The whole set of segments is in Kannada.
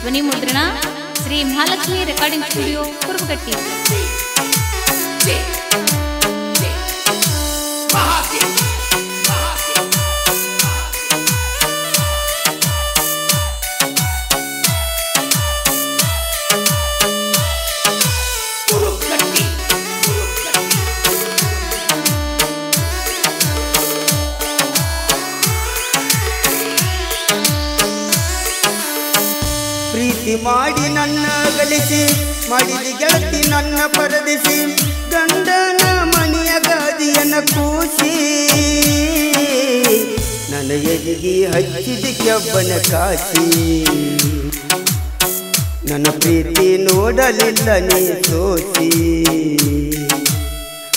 ಧ್ವನಿ ಮುದ್ರಣ ಶ್ರೀ ಮಹಾಲಕ್ಷ್ಮಿ ರೆಕಾರ್ಡಿಂಗ್ ಸ್ಟುಡಿಯೋ ಕುರುಬಗಟ್ಟಿ. ಪ್ರೀತಿ ಮಾಡಿ ನನ್ನ ಗಳಿಸಿ ಮಾಡಿದ ಗೆಳತಿ ನನ್ನ ಪರದಿಸಿ ಗಂಡನ ಮನೆಯ ಗಾದಿಯನ್ನ ಕೂಸಿ ನನ್ನ ಎದಿಗೆ ಹಚ್ಚಿದ ಕೆಬ್ಬನ ಕಾಸಿ ನನ್ನ ಪ್ರೀತಿ ನೋಡಲಿಲ್ಲ ನೀ ಸೋಸಿ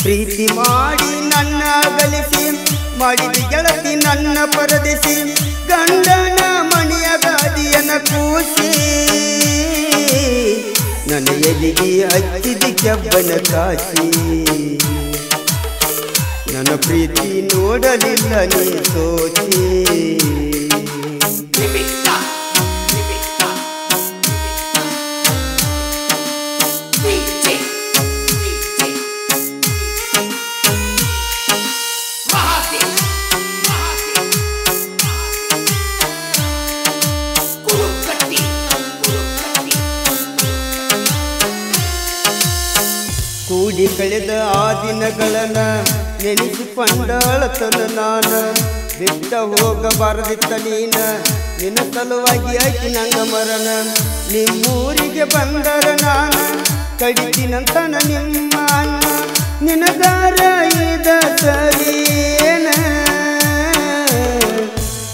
ಪ್ರೀತಿ ಮಾಡಿ ನನ್ನ ಗಳಿಸಿ ಮಾಡಿದ ಗೆಳತಿ ನನ್ನ ಪರದಿಸಿ ಗಂಡನ ಮನೆಯ ಗಾದಿಯನ್ನ ಕೂಸಿ ನನ್ನ ಎದಿಗೆ ಹಚ್ಚಿದ ಕೆಬ್ಬನ ಕಾಸಿ ನನ್ನ ಪ್ರೀತಿ ನೋಡಲಿಲ್ಲ ನೀ ಸೋಚಿ ಕೂಡಿ ಕಳೆದ ಆ ದಿನಗಳನ್ನ ನೆನೆಸಿಕೊಂಡಳತನು ನಾನು ಬಿಟ್ಟ ಹೋಗಬಾರದಿತ್ತ ನೀನ ನಿನ್ನ ಸಲುವಾಗಿ ಆಯ್ತು ನಂಗ ಮರಣ ನಿಮ್ಮೂರಿಗೆ ಬಂದರ ನಾನು ಕಡಿತೀನಂತನ ನಿಮ್ಮ ಅನ್ನ ನಿನಗಾರ ಇದ ಸರಿಯೇನ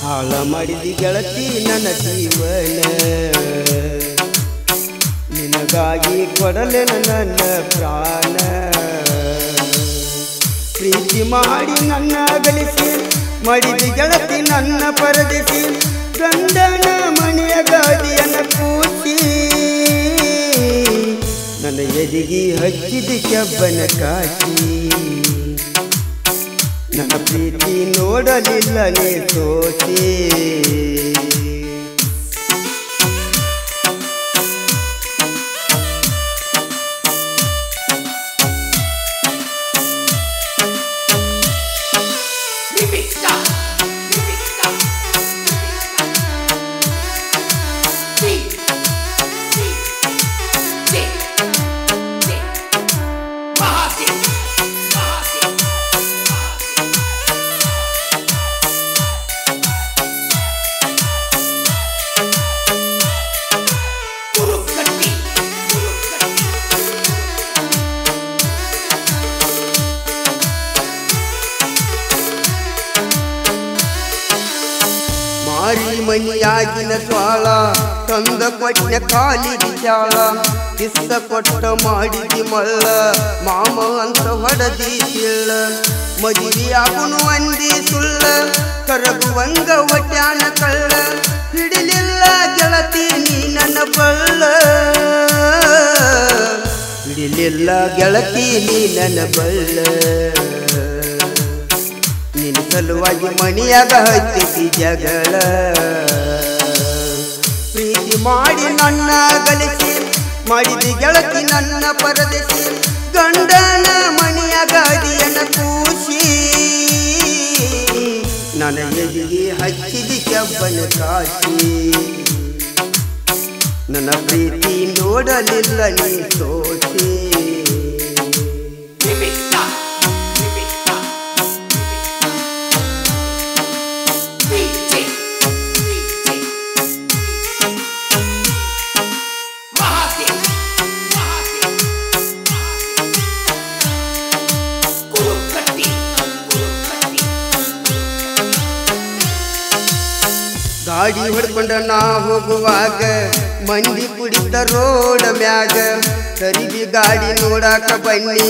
ಹಾಳ ಮಾಡಿದಿ ಗೆಳತಿ ನನ್ನ ಜೀವನ ನಿನಗಾಗಿ ಕೊಡಲೆ ನನ್ನ ಪ್ರಾಣ ಪ್ರೀತಿ ಮಾಡಿ ನನ್ನ ಗಳಿಸಿ ಮಾಡಿದ ಗೆಳತಿ ನನ್ನ ಪರದಿಸಿ ಗಂಡನ ಮನೆಯ ಗಾದಿಯನ್ನ ಕೂಸಿ ನನ್ನ ಎದಿಗೆ ಹಚ್ಚಿದ ಕೆಬ್ಬನ ಕಾಸಿ ನನ್ನ ಪ್ರೀತಿ ನೋಡಲಿಲ್ಲ ನೀ ಸೋಚಿ ಮಾರಿ ಮನಿಯಾಗಿನ ಜ್ವಾಳ ತಂದ ಕೊಟ್ಟ ಕಾಲಿಗೆ ಚಾಳ ಕಿಸ್ಸ ಕೊಟ್ಟ ಮಾಡಿದಿ ಮಳ್ಳ ಮಾಮ ಅಂತ ಹೊಡದಿ ತಿಳ್ಳ ಮದುವೆಯಾಗುನು ಅಂದಿ ಸುಳ್ಳ ಕರಗುವಂಗ ಒಟ್ಯಾನ ಕಳ್ಳ ಹಿಡಿಲಿಲ್ಲ ಗೆಳತಿ ನೀ ನನ್ನ ಬಳ್ಳ ಹಿಡಿಲಿಲ್ಲ ಗೆಳತಿ ನೀ ನನ್ನ ಬಳ್ಳ ನಿನ್ನ ಸಲುವಾಗಿ ಮಣಿಯಾಗ ಹಚ್ಚಿದಿ ಜಗಳ ಪ್ರೀತಿ ಮಾಡಿ ನನ್ನ ಗಳಿಸಿ ಮಾಡಿದ ಗೆಳತಿ ನನ್ನ ಪರದಿಸಿ ಗಂಡನ ಮನೆಯ ಗಾದಿಯನ್ನ ಕೂಸಿ ನನ್ನ ಎದಿಗೆ ಹಚ್ಚಿದ ಕೆಬ್ಬನ ಕಾಸಿ ನನ್ನ ಪ್ರೀತಿ ನೋಡಲಿಲ್ಲ ನೀ ಸೋಚಿ ಗಾಡಿ ಹೊಡ್ಕೊಂಡ ನಾ ಹೋಗುವಾಗ ಮಂದಿ ಕುಡಿತ ರೋಡ ಮ್ಯಾಗ ಸರಿದಿ ಗಾಡಿ ನೋಡಾಕ ಬನ್ನಿ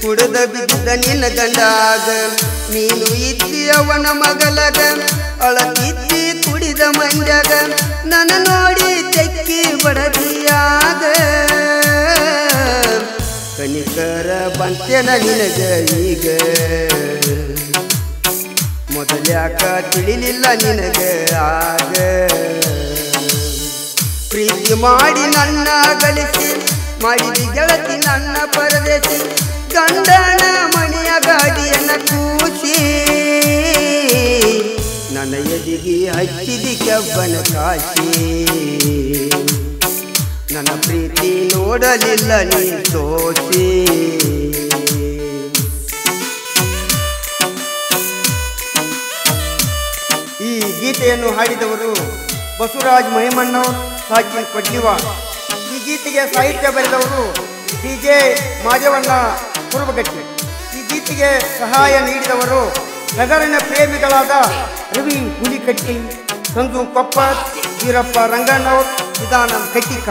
ಕುಡದ ಬಿದ್ದ ನಿನ್ನ ಗಂಡಾಗ ನೀನು ಇದ್ದಿ ಅವನ ಮಗಲಗ ಅಳತಿದ್ದಿ ಕುಡಿದ ಮಂಡ್ಯಾಗ ನನ್ನ ನೋಡಿ ತೆಕ್ಕಿ ಬಡದಿಯಾಗ ಕನಿಕರ ಬಂತೆನ ನಿನಗ ಈಗ ಮೊದಲ್ಯಾಕ ತಿಳಿಲಿಲ್ಲ ನಿನಗ ಆಗ ಪ್ರೀತಿ ಮಾಡಿ ನನ್ನ ಗಳಿಸಿ ಮಾಡಿದಿ ಗೆಳತಿ ನನ್ನ ಪರದೇಶಿ ಗಂಡನ ಮನೆಯ ಗಾಡಿಯನ್ನ ಕೂಸಿ ನನ್ನ ಎದಿಗೆ ಹಚ್ಚಿದಿ ಕೆಬ್ಬನ ಕಾಶಿ ನನ್ನ ಪ್ರೀತಿ ನೋಡಲಿಲ್ಲ ನೀ ತೋಸಿ ಈ ಗೀತೆಯನ್ನು ಹಾಡಿದವರು ಬಸವರಾಜ್ ಮಹಿಮಣ್ಣವರು ಸಾಕಿನ್ ಕೊಡ್ಲಿವಾಡ್ ಈ ಗೀತೆಗೆ ಸಾಹಿತ್ಯ ಬರೆದವರು DJ ಮಾದೇವಣ್ಣ ಕುರುಬಗಟ್ಟಿ ಈ ಗೀತೆಗೆ ಸಹಾಯ ನೀಡಿದವರು ನಗರಿನ ಪ್ರೇಮಿಗಳಾದ ರವಿ ಹುಲಿಕಟ್ಟಿ ಸಂಜು ಕೊಪ್ಪರ್ ವೀರಪ್ಪ ರಂಗಣ್ಣವ್ರು ವಿಧಾನ ಕಟ್ಟಿಕ